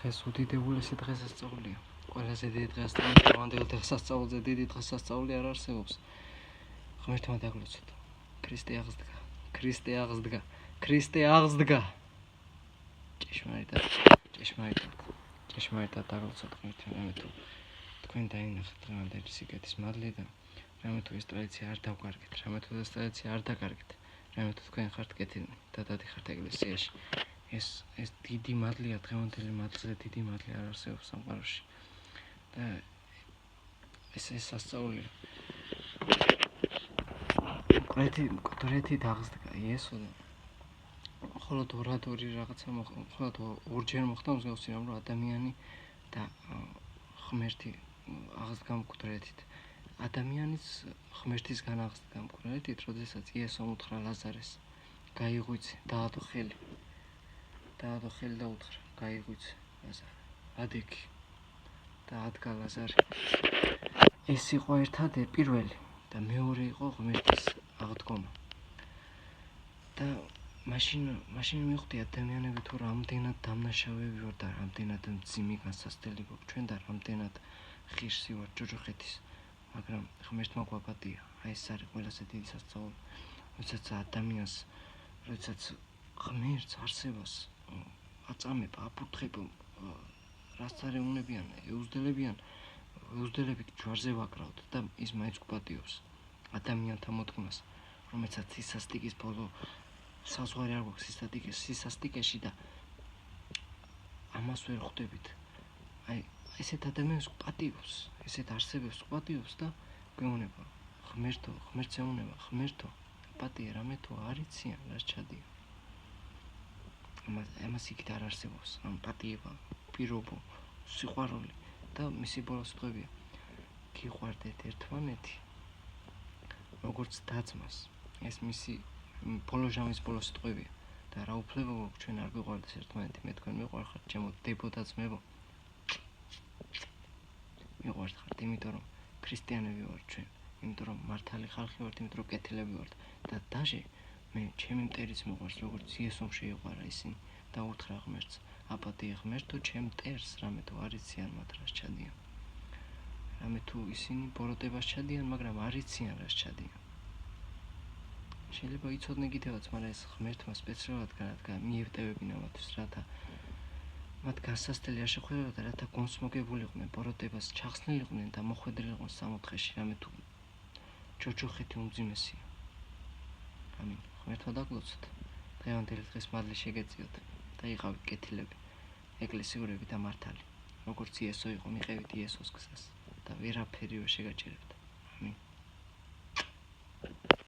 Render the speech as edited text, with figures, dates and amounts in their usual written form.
დღეს უდიდებულესი დღესასწაულია. ყველაზე დიდი დღესასწაული დღევანდელ დღესასწაულზე დიდი დღესასწაული არ არსებობს. ღმერთმა დაგლოცოთ. ქრისტე აღსდგა. ქრისტე აღსდგა. ქრისტე აღსდგა. ჭეშმარიტად დაგლოცოთ ღმერთმა, რამე თუ თქვენ დაინახეთ დღევანდელი სიკეთის მადლი და რამე თუ ეს ტრადიცია არ დავკარგეთ, რამე თუ ეს ტრადიცია არ დაკარგეთ, რამე თუ თქვენ ხართ კეთილნი და დადიხართ ეკლესიაში. ეს დიდი მადლია, დღევანდელი მადლზე დიდი მადლი არ არსებობს სამყაროში. და ეს სასწაულია. მკვდრეთი დაღსდგა იესო და მხოლოდ ორადორი რაღაცა მხოლოდ ორჯერ მოხდა მსგავსი რამ, რომ ადამიანი და ღმერთი აღსდგა მკვდრეთით. ადამიანის ღმერთისგან აღსდგა მკვდრეთით, როდესაც იესომ უთხრა ლაზარეს, გაიღვიცე, დაადო ხელი და უთხრა, გაიღვიცე ლაზარე, ადექი და ადგა ლაზარე. ეს იყო ერთადერთი პირველი და მეორე იყო ღმერთის აღდგომა. და მაშინ მივხვდი ადამიანები თუ რამდენად დამნაშავეები ვარ და რამდენად მძიმე განსასწრელი გვაქვს ჩვენ და რამდენად ღირსი ვარ ჯოჯოხეთის, მაგრამ ღმერთმა გვაპატია. აი ეს არის ყველაზე დიდი სასწაული, როდესაც ადამიანს, როდესაც ღმერთს არსებას აწამება, აფურთხება, რაც არ ეუნებიან, ეუზდელებით ჯვარზე ვაკრავთ და ის მაინც გვპატიობს ადამიანთა მოდგმას, რომელსაც სისასტიკის ბოლო საზღვარი არ გვაქვს სისასტიკეში და ამას ვერ ხვდებით. აი ესეთ ადამიანს გვპატიობს, ესეთ არსებებს გვპატიობს და გვეუბნება ღმერთს ეუბნება, ღმერთო, პატია, რამე თუ არ იციან რაც ჩადია. ამას იქით არ არსებობს, ამ პატიება, პირობო, სიყვარული და მისი ბოლო სიტყვებია. გიყვარდეთ ერთმანეთი, როგორც და-ძმას. ეს მისი ბოლო ჟამის ბოლო სიტყვებია და რა უფლება გვაქვს ჩვენ არ გვიყვარდეს ერთმანეთი, მე თქვენ მიყვარხართ ჩემო დებო და ძმებო. მიყვართ ხართ, იმიტომ რომ ქრისტიანები ვართ ჩვენ, იმიტომ რომ მართალი ხალხი ვართ, იმიტომ რომ კეთილები ვართ და დაჟე მე ჩემი მტერიც მიყვარს, როგორც იესომ შეიყვარა ისინი და უთხრა ღმერთს, აპატია ღმერთო, ჩემ მტერს, რამე თუ არ იციან მათ რაც ჩადიან. რამე თუ ისინი ბოროტებას ჩადიან, მაგრამ არ იციან რაც ჩადიან. შეიძლება იცოდნენ კიდევაც, მაგრამ ეს ღმერთმა სპეციალურად მიევტევებინა მათთვის, რათა მათ განსასწრელი არ შეხვდებოდა, რათა გონსმოგებულიყვნენ, ბოროტებას ჩახსნილიყვნენ და მოხვედრილიყვნენ სამოთხეში, რამე თუ ჯოჯოხეთი უმძიმესია. ამინ. ღმერთმა დაგლოცოთ. დღევანდელი დღეს მადლი შეგეწიოთ და იყავით კეთილები, ეკლესიურები და მართალი. როგორც იესო იყო, მიყევით იესოს გზას და ვერაფერი ვერ შეგაჭირებთ.